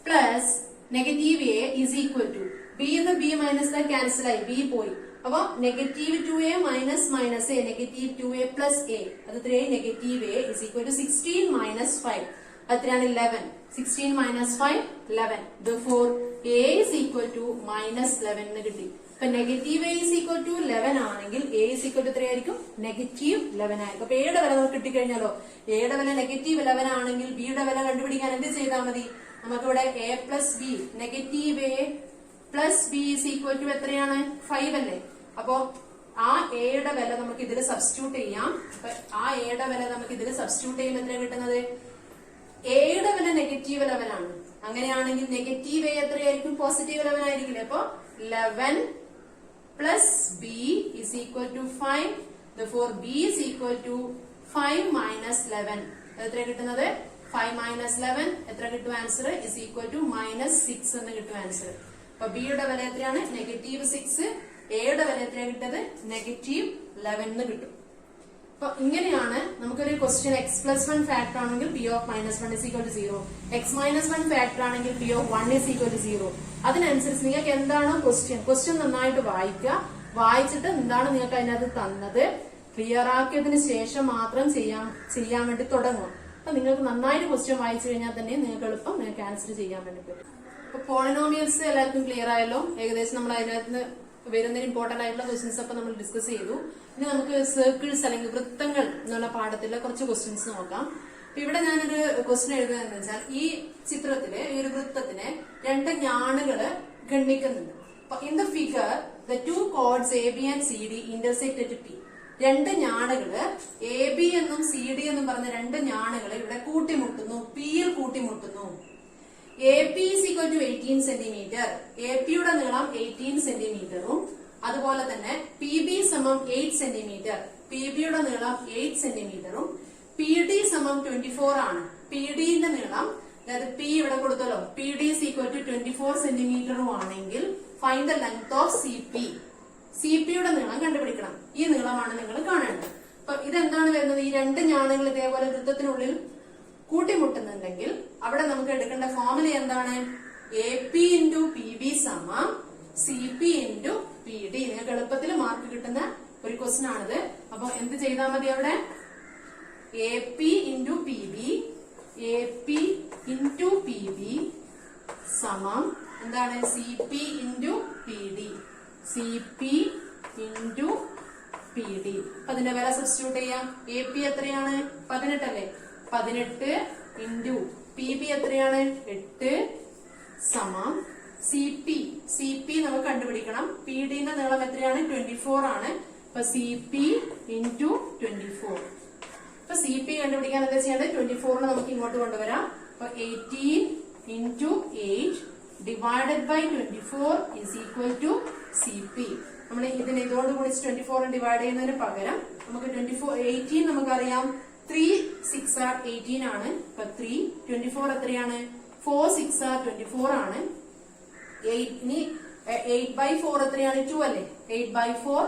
plus negative A is equal to B എന്ന് ബി മൈനസ് ക്യാൻസൽ ആയി, ബി പോയി. അപ്പൊ negative 2a minus minus A negative 2a plus A. അത് എത്രയായി? Negative A is equal to 16 minus 5. അത്രയാണ് 11. 16 minus 5 11. Therefore a is equal to minus 11 എന്ന് കിട്ടി. അപ്പൊ negative A is equal to 11 ആണെങ്കിൽ എ ഇസ് ഈക്വൽ ടു എത്രയായിരിക്കും? Negative 11 ആയിരിക്കും. അപ്പൊ എയുടെ വില നമുക്ക് കിട്ടിക്കഴിഞ്ഞാലോ, എയുടെ വില നെഗറ്റീവ് 11 ആണെങ്കിൽ ബിയുടെ വില കണ്ടുപിടിക്കാൻ എന്ത് ചെയ്താൽ മതി? നമുക്കിവിടെ A plus B negative A plus B is equal to എത്രയാണ്? 5 അല്ലേ? അപ്പോ ആ എയുടെ വില നമുക്ക് ഇതിൽ സബ്സ്റ്റിറ്റ്യൂട്ട് ചെയ്യാം. അപ്പൊ ആ എയുടെ വില നമുക്ക് ഇതിൽ സബ്സ്റ്റിറ്റ്യൂട്ട് ചെയ്യുമ്പോൾ എത്രയാണ് കിട്ടുന്നത്? എയുടെ വില നെഗറ്റീവ് 11 ആണ്. അങ്ങനെയാണെങ്കിൽ നെഗറ്റീവ് എ എത്രയായിരിക്കും? പോസിറ്റീവ് 11 ആയിരിക്കില്ലേ? അപ്പൊ 11 plus B is equal to 5. Therefore b is equal to 5 minus 11. എത്ര കിട്ടുന്നത്? 5 minus 11 എത്ര കിട്ടും answer? Is equal to minus 6 എന്ന് കിട്ടും ആൻസർ. അപ്പൊ ബിയുടെ വില എത്രയാണ്? നെഗറ്റീവ് 6. എയുടെ വില എത്രയാണ് കിട്ടത്? നെഗറ്റീവ് 11 എന്ന് കിട്ടും. അപ്പൊ ഇങ്ങനെയാണ് നമുക്കൊരു ക്വസ്റ്റ്യൻ എക്സ് പ്ലസ് 1 ഫാക്ടർ ആണെങ്കിൽ P of minus 1 is equal to 0, X minus 1 factor ആണെങ്കിൽ P of 1 is equal to 0. അതിനനുസരിച്ച് നിങ്ങൾക്ക് എന്താണോ ക്വസ്റ്റ്യൻ നന്നായിട്ട് വായിക്കുക. വായിച്ചിട്ട് എന്താണ് നിങ്ങൾക്ക് അതിനകത്ത് തന്നത് ക്ലിയർ ആക്കിയതിന് ശേഷം മാത്രം ചെയ്യാൻ വേണ്ടി തുടങ്ങും. അപ്പൊ നിങ്ങൾക്ക് നന്നായിട്ട് ക്വസ്റ്റ്യൻ വായിച്ചു കഴിഞ്ഞാൽ തന്നെ നിങ്ങൾക്ക് എളുപ്പം നിങ്ങൾക്ക് ആൻസർ ചെയ്യാൻ വേണ്ടി പറ്റും. അപ്പൊ പോളിനോമിയൽസ് എല്ലാവർക്കും ക്ലിയർ ആയല്ലോ. ഏകദേശം നമ്മൾ അതിനകത്ത് വരുന്ന ഇമ്പോർട്ടന്റ് ആയിട്ടുള്ള ക്വസ്റ്റ്യൻസ് ഒക്കെ നമ്മൾ ഡിസ്കസ് ചെയ്തു. ഇനി നമുക്ക് സർക്കിൾസ് അല്ലെങ്കിൽ വൃത്തങ്ങൾ എന്നുള്ള പാഠത്തിലെ കുറച്ച് ക്വസ്റ്റ്യൻസ് നോക്കാം. ഇവിടെ ഞാനൊരു ക്വസ്റ്റ്യൻ എഴുതുന്നതെന്ന് വെച്ചാൽ ഈ ചിത്രത്തില് ഈ ഒരു വൃത്തത്തിന് 2 ഞാണുകള് ഖണ്ഡിക്കുന്നുണ്ട്. In the figure the two chords AB and CD intersect at P. രണ്ട് ഞാണുകള് എ ബി എന്നും സി ഡി എന്നും പറഞ്ഞ രണ്ട് ഞാണുകള് ഇവിടെ കൂട്ടിമുട്ടുന്നു, പിയിൽ കൂട്ടിമുട്ടുന്നു. A P is equal to 18 centimetre. A പിയുടെ നീളം 18 സെന്റിമീറ്ററും അതുപോലെ തന്നെ പി ബി സമം 8 സെന്റിമീറ്റർ. പി ബിയുടെ നീളം 8 സെന്റിമീറ്ററും പി ഡി സമം 24 ആണ്. പി ഡിന്റെ നീളം, അതായത് പി ഇവിടെ കൊടുത്തല്ലോ, P D is equal to 24 സെന്റിമീറ്ററും ആണെങ്കിൽ find the length of C P. C പിയുടെ നീളം കണ്ടുപിടിക്കണം. ഈ നീളമാണ് നിങ്ങൾ കാണേണ്ടത്. അപ്പൊ ഇതെന്താണ് വരുന്നത്? ഈ രണ്ട് ഞാണുകൾ ഇതേപോലെ വൃത്തത്തിനുള്ളിൽ കൂട്ടിമുട്ടുന്നുണ്ടെങ്കിൽ അവിടെ നമുക്ക് എടുക്കേണ്ട ഫോർമുല എന്താണ്? A P into P B സമം C P into P D. നിങ്ങൾക്ക് എളുപ്പത്തിൽ മാർക്ക് കിട്ടുന്ന ഒരു ക്വസ്റ്റ്യൻ ആണിത്. അപ്പൊ എന്ത് ചെയ്താൽ മതി? അവിടെ A P into P B, A P into P B സമം എന്താണ്? C P into P D. C P into P D. അപ്പൊ അതിന്റെ വില സബ്സ്റ്റിറ്റ്യൂട്ട് ചെയ്യാം. എ പി എത്രയാണ്? 18 അല്ലേ? 18 ഇൻറ്റു പി ബി എത്രയാണ്? 8 സമം സി പി. സി പി നമുക്ക് കണ്ടുപിടിക്കണം. പി ഡിന്റെ നീളം എത്രയാണ്? 24 ആണ്. അപ്പൊ സി പി ഇൻറ്റു 24. അപ്പൊ സി പി കണ്ടുപിടിക്കാൻ എന്താ ചെയ്യേണ്ടത്? 24 നമുക്ക് ഇങ്ങോട്ട് കൊണ്ടുവരാം. അപ്പൊ 18 into 8 divided by 24 is equal to C P. നമ്മൾ ഇതിനെ ഇതുകൊണ്ട് ഗുണിച്ച് 24 ഡിവൈഡ് ചെയ്യുന്നതിന് പകരം നമുക്ക് 18 നമുക്കറിയാം 3 6 are 18 ആണ്. അപ്പൊ 3 24 എത്രയാണ്? 4 6 are 24 ആണ്. ഇനി 8/4 എത്രയാണ്? 2 അല്ലേ? 8/4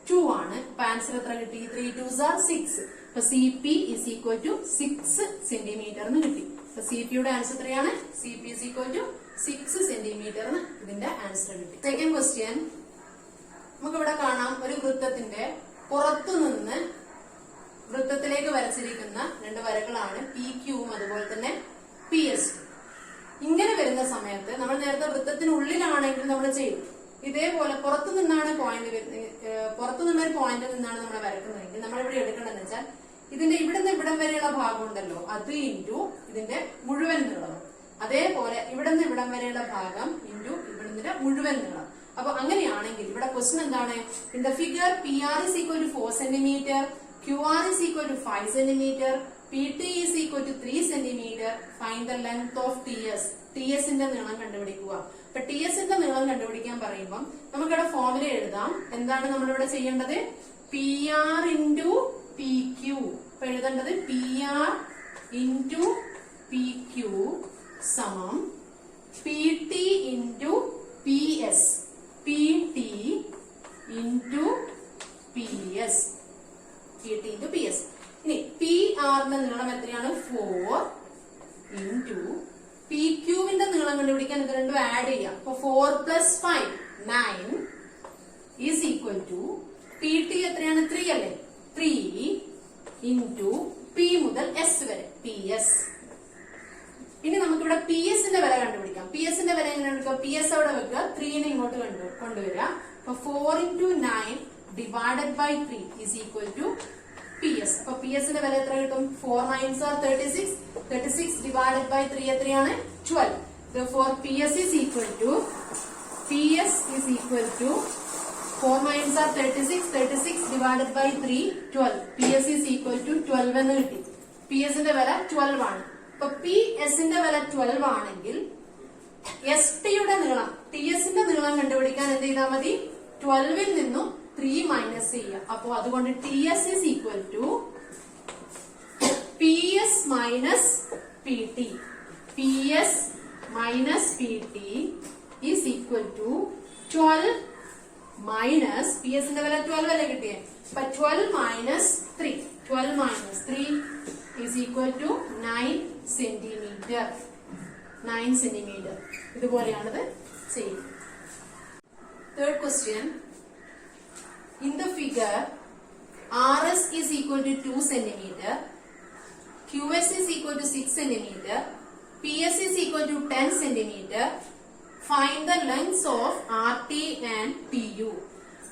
2 ആണ്. അപ്പൊ ആൻസർ എത്ര കിട്ടി? 3 2s are 6. അപ്പൊ C P is equal to 6 centimetre എന്ന് കിട്ടി. അപ്പൊ സി പിയുടെ ആൻസർ എത്രയാണ്? C P is equal to 6 centimetre എന്ന് ഇതിന്റെ ആൻസർ കിട്ടി. സെക്കൻഡ് ക്വസ്റ്റ്യൻ നമുക്കിവിടെ കാണാം. ഒരു വൃത്തത്തിന്റെ പുറത്തുനിന്ന് വൃത്തത്തിലേക്ക് വരച്ചിരിക്കുന്ന രണ്ട് വരകളാണ് പി ക്യൂവും അതുപോലെ തന്നെ പി എസ്. ഇങ്ങനെ വരുന്ന സമയത്ത് നമ്മൾ നേരത്തെ വൃത്തത്തിനുള്ളിലാണെങ്കിൽ നമ്മൾ ചെയ്യും. ഇതേപോലെ പുറത്തു നിന്നാണ് പുറത്തു നിന്നൊരു പോയിന്റ് നിന്നാണ് നമ്മൾ വരക്കുന്നതെങ്കിൽ നമ്മൾ ഇവിടെ എടുക്കേണ്ടതെന്ന് വെച്ചാൽ ഇതിന്റെ ഇവിടുന്ന് ഇവിടം വരെയുള്ള ഭാഗം ഉണ്ടല്ലോ, അത് ഇൻറ്റു ഇതിന്റെ മുഴുവൻ നീളം. അതേപോലെ ഇവിടുന്ന് ഇവിടം വരെയുള്ള ഭാഗം ഇൻറ്റു ഇവിടുന്ന് മുഴുവൻ നീളം. അപ്പൊ അങ്ങനെയാണെങ്കിൽ ഇവിടെ ക്വസ്റ്റ്യൻ എന്താണ്? In the figure P R is equal to 4 centimetre, Q R is equal to 5 centimetre, P T is equal to 3 centimetre. Find the length of T S. T എസിന്റെ നീളം കണ്ടുപിടിക്കുക. അപ്പൊ ടി എസിന്റെ നീളം കണ്ടുപിടിക്കാൻ പറയുമ്പോൾ നമുക്കിവിടെ ഫോർമുല എഴുതാം. എന്താണ് നമ്മളിവിടെ ചെയ്യേണ്ടത്? P R into P Q. അപ്പൊ എഴുതേണ്ടത് P R into P Q സമം P T into P S. P T into P S. P T into P S. ഇനി പി ആറിന്റെ നീളം എത്രയാണ്? 4 ഇൻറ്റു പി ക്യൂവിന്റെ നീളം കണ്ടുപിടിക്കാൻ ഇത് രണ്ടും ആഡ് ചെയ്യാം. അപ്പൊ 4 + 5 9 is equal to P T എത്രയാണ്? 3 അല്ലേ? 3 ഇൻറ്റു പി മുതൽ എസ് വരെ പി എസ്. ഇനി നമുക്കിവിടെ പി എസിന്റെ വില കണ്ടുപിടിക്കാം. പി എസിന്റെ വില എങ്ങനെ എടുക്കാം? പി എസ് അവിടെ വെക്കുക, 3നെ ഇങ്ങോട്ട് കൊണ്ടുവരിക. അപ്പൊ 4 into 9 divided by 3 is equal to P S. അപ്പൊ പി എസിന്റെ വില എത്ര കിട്ടും? 4 9s are 36. 36 ഡിവൈഡഡ് ബൈ 3 എത്രയാണ്? 12. Therefore PS is equal to 4 9s are 36. 36 divided by 3 12. PS is equal to 12 എന്ന് കിട്ടി. PS ന്റെ വില 12 ആണ്. അപ്പൊ PS ന്റെ വില 12 ആണെങ്കിൽ ST യുടെ നീളം, TS ന്റെ നീളം കണ്ടുപിടിക്കാൻ എന്ത് ചെയ്താൽ മതി? 12ൽ നിന്നും 3 മൈനസ് ചെയ്യുക. അപ്പൊ അതുകൊണ്ട് TS is equal to PS minus PT. PS minus PT is equal to 12 minus PS ന്റെ വില 12 അല്ലേ കിട്ടിയേ? അപ്പൊ 12 minus 3. 12 minus 3 is equal to 9 centimeter. 9 centimeter. ഇതുപോലെയാണത് ചെയ്യുന്നത്. Third question. In the figure, RS is equal to 2 centimeter, QS is equal to 6 centimeter, PS is equal to 10 centimeter. Find the lengths of RT and TU.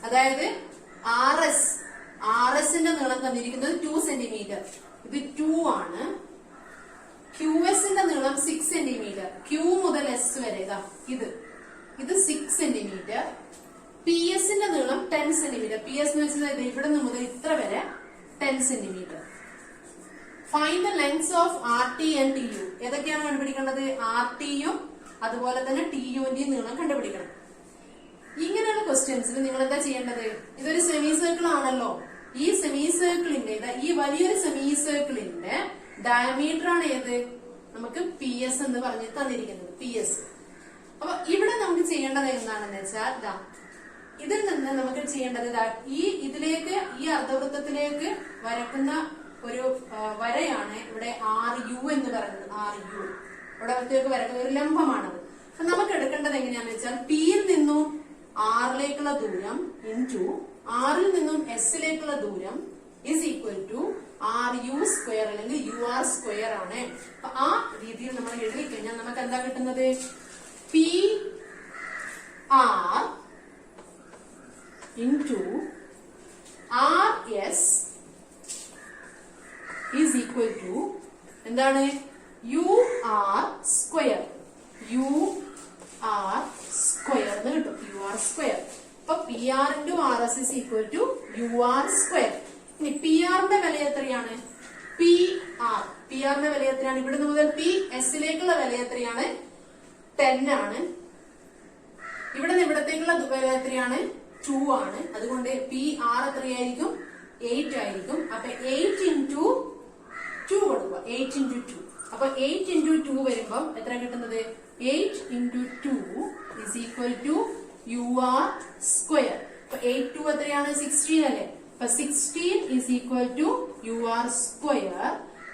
അതായത് RS ന്റെ നീളം തന്നിരിക്കുന്നത് 2 centimetre. ഇത് 2 ആണ്. QS ന്റെ നീളം 6 centimetre. Q മുതൽ S വരെ ഇത് 6 സെന്റിമീറ്റർ. പി എസിന്റെ നീളം 10 സെന്റിമീറ്റർ. പി എസ് എന്ന് വെച്ചാൽ ഇവിടെ നിന്ന് മുതൽ ഇത്ര വരെ 10 centimetre. Find the lengths of R T and T U. ഏതൊക്കെയാണ് കണ്ടുപിടിക്കേണ്ടത്? ആർ ടിയും അതുപോലെ തന്നെ ടി യുവിന്റെയും നീളം കണ്ടുപിടിക്കണം. ഇങ്ങനെയുള്ള ക്വസ്റ്റ്യൻസിൽ നിങ്ങൾ എന്താ ചെയ്യേണ്ടത്? ഇതൊരു സെമി സർക്കിൾ ആണല്ലോ. ഈ സെമി സർക്കിളിന്റെ ഈ വലിയൊരു സെമി സർക്കിളിന്റെ ഡയമീറ്റർ ആണ് ഏത്? നമുക്ക് പി എസ് എന്ന് പറഞ്ഞ് തന്നിരിക്കുന്നത്. P S. അപ്പൊ ഇവിടെ നമുക്ക് ചെയ്യേണ്ടത് എന്താണെന്ന് വെച്ചാൽ ഇതിൽ നിന്ന് നമുക്ക് ചെയ്യേണ്ടത് ഇതിലേക്ക് ഈ അർദ്ധവൃത്തത്തിലേക്ക് വരക്കുന്ന ഒരു വരയാണ് ഇവിടെ ആർ യു എന്ന് പറയുന്നത്. ആർ യു ഇവിടെ വൃത്തിയൊക്കെ വരക്കുന്ന ഒരു ലംബമാണത്. അപ്പൊ നമുക്ക് എടുക്കേണ്ടത് എങ്ങനെയാന്ന് വെച്ചാൽ പിയിൽ നിന്നും ആറിലേക്കുള്ള ദൂരം ഇൻറ്റു ആറിൽ നിന്നും എസിലേക്കുള്ള ദൂരം is equal to R U square അല്ലെങ്കിൽ യു ആർ സ്ക്വയർ ആണ്. അപ്പൊ ആ രീതിയിൽ നമ്മൾ എഴുതി കഴിഞ്ഞാൽ നമുക്ക് എന്താ കിട്ടുന്നത്? P R into R S is equal to എന്താണ്? U R square. U R square എന്ന് കിട്ടും. U R square. അപ്പൊ P R into R S is equal to U R square. ഇനി പി ആറിന്റെ വില എത്രയാണ്? P R. പി ആറിന്റെ വില എത്രയാണ്? ഇവിടുന്ന് മുതൽ പി എസിലേക്കുള്ള വില എത്രയാണ്? 10 ആണ്. ഇവിടെ നിന്ന് ഇവിടത്തേക്കുള്ള വില എത്രയാണ്? 2 ആണ്. അതുകൊണ്ട് പി ആർ എത്രയായിരിക്കും? 8 ആയിരിക്കും. അപ്പൊ 8 ഇൻറ്റു 2 കൊടുക്കുക. 8 ഇൻറ്റു 2. അപ്പൊ 8 ഇൻറ്റു 2 വരുമ്പം എത്ര കിട്ടുന്നത്? 8 into 2 is equal to U R square. അപ്പൊ 8 2 എത്രയാണ്? 16 അല്ലേ? അപ്പൊ 16 is equal to U R square.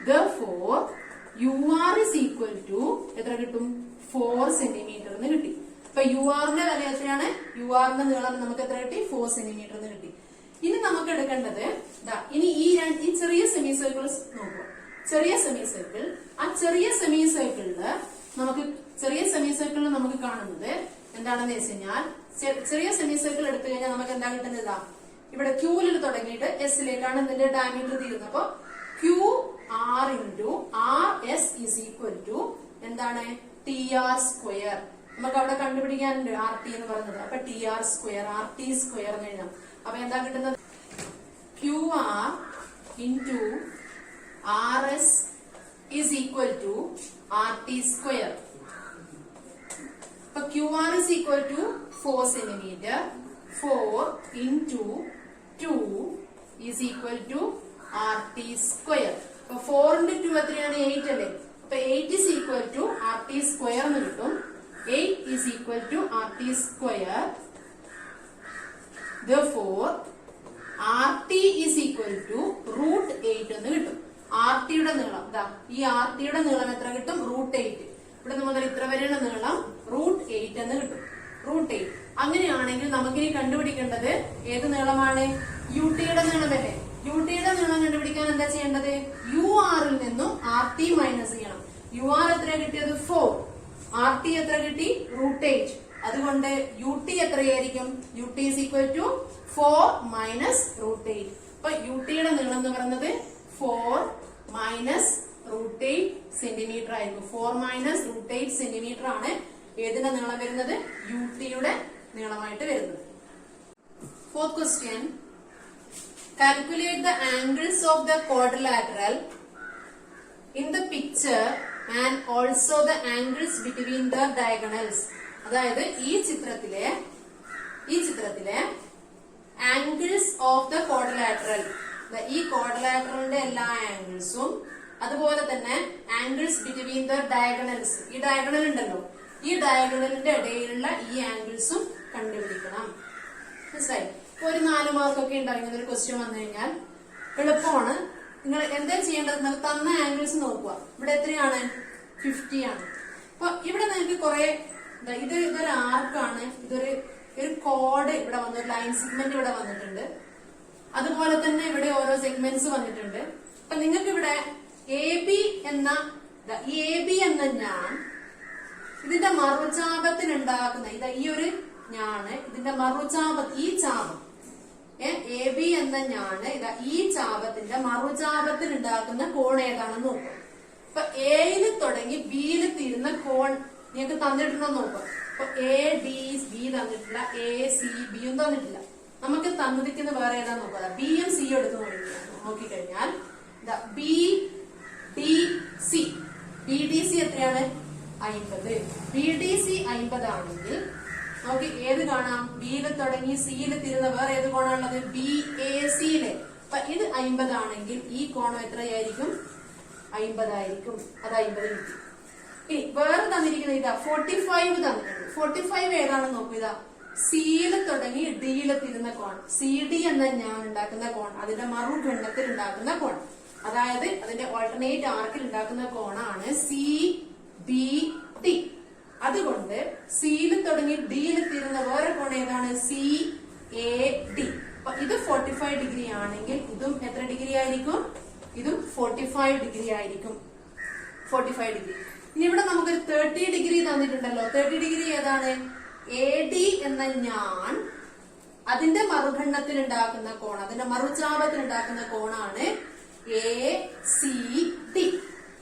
Therefore U R is equal to എത്ര കിട്ടും? 4 സെന്റിമീറ്റർ എന്ന് കിട്ടി. അപ്പൊ യു ആറിന്റെ വില എത്രയാണ്? യു ആറിന്റെ നീളം നമുക്ക് എത്ര കിട്ടി? 4 സെന്റിമീറ്റർ എന്ന് കിട്ടി. ഇനി നമുക്ക് എടുക്കേണ്ടത് ഇനി ഈ ചെറിയ സെമി സർക്കിൾ നോക്കുക. ചെറിയ സെമി സർക്കിൾ. ആ ചെറിയ സെമി സർക്കിളില് നമുക്ക് കാണുന്നത് എന്താണെന്ന് വെച്ച് കഴിഞ്ഞാൽ ചെറിയ സെമി സർക്കിൾ എടുത്തു കഴിഞ്ഞാൽ നമുക്ക് എന്താ കിട്ടുന്നത്? ഇവിടെ ക്യൂവിൽ തുടങ്ങിയിട്ട് എസിലേക്കാണ് ഇതിന്റെ ഡയമീറ്റർ തീരുന്നത്. അപ്പൊ Q R into R S is equal to എന്താണ്? T R square. നമുക്ക് അവിടെ കണ്ടുപിടിക്കാനുണ്ട് ആർ ടി എന്ന് പറയുന്നത്. അപ്പൊ T R square, R T square എന്ന് എഴുതാം. അപ്പൊ എന്താ കിട്ടുന്നത്? Q R into R S is equal to RT square. So QR is equal to 4 centimeter. 4 into 2 is equal to RT square. So 4 into 2 എത്രയാണ്? 8 അല്ലേ? അപ്പൊ 8 is equal to RT square എന്ന് കിട്ടും. 8 is equal to RT square. Therefore RT is equal to root 8 എന്ന് കിട്ടും. ആർടിയുടെ നീളം ഈ ആർടിയുടെ നീളം എത്ര കിട്ടും? √8. ഇവിടെ മുതൽ ഇത്ര വരെയുള്ള നീളം √8 എന്ന് കിട്ടും. √8. അങ്ങനെയാണെങ്കിൽ നമുക്കിനി കണ്ടുപിടിക്കേണ്ടത് ഏത് നീളമാണ്? യുടിയുടെ നീളമല്ലേ? യുടിയുടെ നീളം കണ്ടുപിടിക്കാൻ എന്താ ചെയ്യേണ്ടത്? യു ആറിൽ നിന്നും ആർ ടി മൈനസ് ചെയ്യണം. യു ആർ എത്ര കിട്ടിയത്? 4. ആർ ടി എത്ര കിട്ടി? √8. അതുകൊണ്ട് യു ടി എത്രയായിരിക്കും? U T is equal to 4 minus √8. അപ്പൊ യുടിയുടെ നീളം എന്ന് പറയുന്നത് 4 മൈനസ് √8 സെന്റിമീറ്റർ ആയിരിക്കും. 4 മൈനസ് √8 സെന്റിമീറ്റർ ആണ് ഏതിന്റെ നീളം വരുന്നത്? യുടിയുടെ നീളമായിട്ട് വരുന്നത്. Fourth question. Calculate the angles of the quadrilateral in the picture and also the angles between the diagonals. അതായത് ഈ ചിത്രത്തിലെ ആംഗിൾസ് ഓഫ് ദ ക്വാഡ്രിലാറ്ററൽ, ഈ ക്വാഡ്രിലാറ്ററലിന്റെ എല്ലാ ആംഗിൾസും അതുപോലെ തന്നെ ആംഗിൾസ് ബിറ്റ്വീൻ ദ ഡയഗണൽസ്, ഈ ഡയഗണൽ ഉണ്ടല്ലോ, ഈ ഡയഗണലിന്റെ ഇടയിലുള്ള ഈ ആംഗിൾസും കണ്ടുപിടിക്കണം. മനസ്സിലായി? ഇപ്പൊ ഒരു 4 മാർക്കൊക്കെ ഉണ്ടാവും ഇങ്ങനെ ഒരു ക്വസ്റ്റ്യൻ വന്നു കഴിഞ്ഞാൽ എളുപ്പമാണ്. നിങ്ങൾ എന്താ ചെയ്യേണ്ടത്? നിങ്ങൾ തന്ന ആംഗിൾസ് നോക്കുക. ഇവിടെ എത്രയാണ്? 50 ആണ്. അപ്പൊ ഇവിടെ നിങ്ങൾക്ക് കുറെ ഇതൊരു ആർക്കാണ്, ഇതൊരു കോഡ് ഇവിടെ വന്നു, ലൈൻ സെഗ്മെന്റ് ഇവിടെ വന്നിട്ടുണ്ട്. അതുപോലെ തന്നെ ഇവിടെ ഓരോ സെഗ്മെന്റ്സ് വന്നിട്ടുണ്ട്. അപ്പൊ നിങ്ങൾക്ക് ഇവിടെ എ ബി എന്ന ഞാൻ ഇതിന്റെ മറുചാപത്തിനുണ്ടാക്കുന്ന ഈ ഒരു ഞാണ് ഇതിന്റെ മറുചാപം, ഈ ചാപം എ ബി എന്ന ഞാണ് ഈ ചാപത്തിന്റെ മറുചാപത്തിനുണ്ടാക്കുന്ന കോൺ ഏതാണെന്ന് നോക്കാം. അപ്പൊ എയിൽ തുടങ്ങി ബിയിൽ തീരുന്ന കോൺ നിങ്ങൾക്ക് തന്നിട്ടുണ്ടോ നോക്കാം. അപ്പൊ എ ഡി ബി തന്നിട്ടില്ല, എ സി ബിയും തന്നിട്ടില്ല. നമുക്ക് തന്നിരിക്കുന്ന വേറെ ഏതാ നോക്കുക. ബി യും സിയും എടുത്ത് നോക്കിക്കഴിഞ്ഞാൽ B D C, B D C എത്രയാണ്? 50. ബി ഡി സി 50 ആണെങ്കിൽ നമുക്ക് ഏത് കാണാം? ബിയിൽ തുടങ്ങി സിയിൽ തീരുന്ന വേറെ ഏത് കോണാണുള്ളത്? ബി എ സിയിലെ. അപ്പൊ ഇത് 50 ആണെങ്കിൽ ഈ കോണം എത്രയായിരിക്കും? 50 ആയിരിക്കും. അത് 50 കിട്ടി. ഇനി വേറെ തന്നിരിക്കുന്ന ഇതാ 45 തന്നിട്ടുണ്ട്. 45 ഏതാണെന്ന് നോക്കൂ. ഇതാ സിയിൽ തുടങ്ങി ഡിയിൽ തീരുന്ന കോൺ, സി ഡി എന്ന ഞാൻ ഉണ്ടാക്കുന്ന കോൺ, അതിന്റെ മറുഖണ്ഡത്തിൽ ഉണ്ടാക്കുന്ന കോൺ, അതായത് അതിന്റെ ഓൾട്ടർനേറ്റ് ആർക്കിൽ ഉണ്ടാക്കുന്ന കോണാണ് സി ബി ടി. അതുകൊണ്ട് സിയിൽ തുടങ്ങി ഡിയിൽ തീരുന്ന വേറെ കോൺ ഏതാണ്? C A D. അപ്പൊ ഇത് 45 ഡിഗ്രി ആണെങ്കിൽ ഇതും എത്ര ഡിഗ്രി ആയിരിക്കും? ഇതും 45 ഡിഗ്രി ആയിരിക്കും. 45 ഡിഗ്രി. ഇനി ഇവിടെ നമുക്കൊരു 30 ഡിഗ്രി തന്നിട്ടുണ്ടല്ലോ. 30 ഡിഗ്രി ഏതാണ്? എ ഡി എന്ന ഞാൻ അതിന്റെ മറുഖണ്ഡത്തിൽ ഉണ്ടാക്കുന്ന കോൺ, അതിന്റെ മറുചാപത്തിൽ ഉണ്ടാക്കുന്ന കോണാണ് എ സി ടി.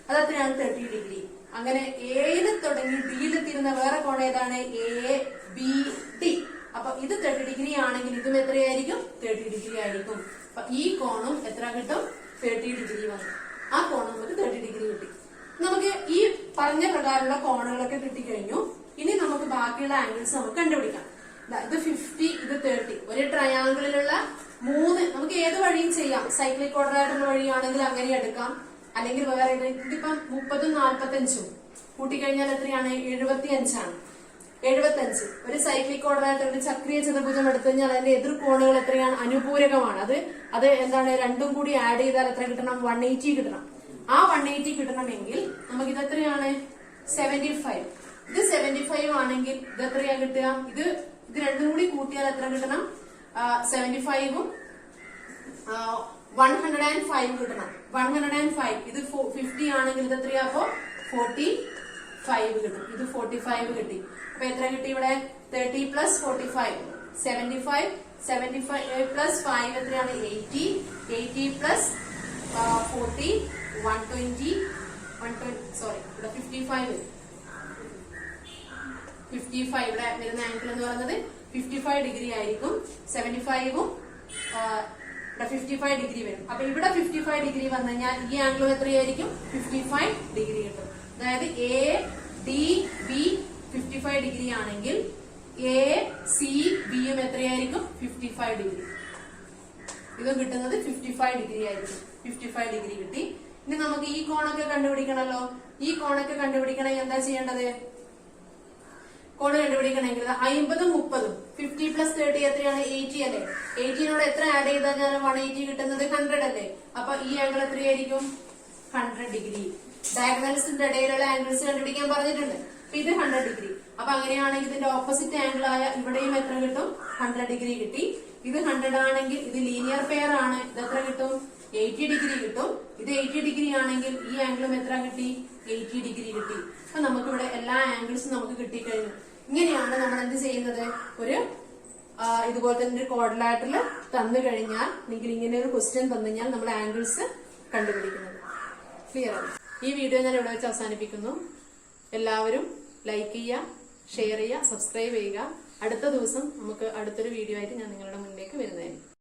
അതെത്രയാണ്? 30 ഡിഗ്രി. അങ്ങനെ എയിൽ തുടങ്ങി ഡിയിൽ തീരുന്ന വേറെ കോൺ ഏതാണ്? A B T. അപ്പൊ ഇത് 30 ഡിഗ്രി ആണെങ്കിൽ ഇതും എത്രയായിരിക്കും? 30 ഡിഗ്രി ആയിരിക്കും. അപ്പൊ ഈ കോണും എത്ര കിട്ടും? 30 ഡിഗ്രി വന്നു. ആ കോണും നമുക്ക് 30 ഡിഗ്രി കിട്ടി. നമുക്ക് ഈ പറഞ്ഞ പ്രകാരമുള്ള കോണുകളൊക്കെ കിട്ടിക്കഴിഞ്ഞു. ഇനി നമുക്ക് ബാക്കിയുള്ള ആംഗിൾസ് നമുക്ക് കണ്ടുപിടിക്കാം. ഇത് 50, ഇത് 30. ഒരു ട്രയാങ്കിളിലുള്ള 3 നമുക്ക് ഏത് വഴിയും ചെയ്യാം. സൈക്ലിക് ക്വാഡ്രാറ്റർ വഴിയാണെങ്കിൽ അങ്ങനെ എടുക്കാം, അല്ലെങ്കിൽ വേറെ ഇതിപ്പം 30ഉം 45ഉം കൂട്ടിക്കഴിഞ്ഞാൽ എത്രയാണ്? 75 ആണ്. 75 ഒരു സൈക്ലിക് ക്വാഡ്രാറ്റർ, ഒരു ചക്രീയ ചതുർഭുജം എടുത്തു കഴിഞ്ഞാൽ അതിന്റെ എതിർ കോണുകൾ എത്രയാണ്? അനുപൂരകമാണ്. അത് എന്താണ്? രണ്ടും കൂടി ആഡ് ചെയ്താൽ എത്ര കിട്ടണം? 180 കിട്ടണം. ആ 180 കിട്ടണമെങ്കിൽ നമുക്ക് ഇത് എത്രയാണ്? 75. ഇത് 75 ആണെങ്കിൽ ഇത് എത്രയാ കിട്ടുക? ഇത് രണ്ടും കൂടി കൂട്ടിയാൽ എത്ര കിട്ടണം? 75ഉം 105 കിട്ടണം. 105. ഇത് 50 ആണെങ്കിൽ ഇത് എത്രയാ? അപ്പോ 45 കിട്ടും. ഇത് 45 കിട്ടി. അപ്പൊ എത്ര കിട്ടി ഇവിടെ? 30 പ്ലസ് 45 75. 75 പ്ലസ് 5 എത്രയാണ്? 80. 80 പ്ലസ് 40 120. സോറി, ഇവിടെ 55. 55 ഇവിടെ വരുന്ന ആംഗിൾ എന്ന് പറയുന്നത് 55 ഡിഗ്രി ആയിരിക്കും. 75ഉം 55 ഡിഗ്രി വരും. അപ്പൊ ഇവിടെ 55 ഡിഗ്രി വന്നു കഴിഞ്ഞാൽ ഈ ആംഗിളും എത്രയായിരിക്കും? 55 ഡിഗ്രി കിട്ടും. അതായത് എ ഡി ബി 55 ഡിഗ്രി ആണെങ്കിൽ എ സി ബിയും എത്രയായിരിക്കും? 55 ഡിഗ്രി. ഇതും കിട്ടുന്നത് 55 ഡിഗ്രി ആയിരിക്കും. 55 ഡിഗ്രി കിട്ടി. ഇനി നമുക്ക് ഈ കോണൊക്കെ കണ്ടുപിടിക്കണല്ലോ. ഈ കോണൊക്കെ കണ്ടുപിടിക്കണമെങ്കിൽ എന്താ ചെയ്യേണ്ടത്? കോണ് കണ്ടുപിടിക്കണമെങ്കിൽ 50ഉം 30ഉം 50 പ്ലസ് 30 എത്രയാണ്? 80 അല്ലേ? 80നോട് എത്ര ആഡ് ചെയ്താൽ 180 കിട്ടുന്നത്? 100 അല്ലേ? അപ്പൊ ഈ ആംഗിൾ എത്രയായിരിക്കും? 100 ഡിഗ്രി. ഡയഗണൽസിന്റെ ഇടയിലുള്ള ആംഗിൾസ് കണ്ടുപിടിക്കാൻ പറഞ്ഞിട്ടുണ്ട്. അപ്പൊ ഇത് 100 ഡിഗ്രി. അപ്പൊ അങ്ങനെയാണെങ്കിൽ ഇതിന്റെ ഓപ്പോസിറ്റ് ആംഗിൾ ആയ ഇവിടെയും എത്ര കിട്ടും? 100 ഡിഗ്രി കിട്ടി. ഇത് 100 ആണെങ്കിൽ ഇത് ലീനിയർ പെയർ ആണ്. ഇത് എത്ര കിട്ടും? 80 ഡിഗ്രി കിട്ടും. ഇത് 80 ഡിഗ്രി ആണെങ്കിൽ ഈ ആംഗിളും എത്ര കിട്ടി? 80 ഡിഗ്രി കിട്ടി. അപ്പൊ നമുക്കിവിടെ എല്ലാ ആംഗിൾസും നമുക്ക് കിട്ടിക്കഴിഞ്ഞു. ഇങ്ങനെയാണ് നമ്മൾ എന്ത് ചെയ്യുന്നത്? ഒരു ഇതുപോലെ തന്നെ ഒരു ക്വാഡ്രിലാറ്ററൽ തന്നു കഴിഞ്ഞാൽ, അല്ലെങ്കിൽ ഇങ്ങനെ ഒരു ക്വസ്റ്റ്യൻ തന്നു കഴിഞ്ഞാൽ നമ്മൾ ആംഗിൾസ് കണ്ടുപിടിക്കുന്നത്. ക്ലിയർ ആണ്? ഈ വീഡിയോ ഞാൻ ഇവിടെ വെച്ച് അവസാനിപ്പിക്കുന്നു. എല്ലാവരും ലൈക്ക് ചെയ്യുക, ഷെയർ ചെയ്യുക, സബ്സ്ക്രൈബ് ചെയ്യുക. അടുത്ത ദിവസം നമുക്ക് അടുത്തൊരു വീഡിയോ ആയിട്ട് ഞാൻ നിങ്ങളുടെ മുന്നിലേക്ക് വരുന്നതായിരിക്കും.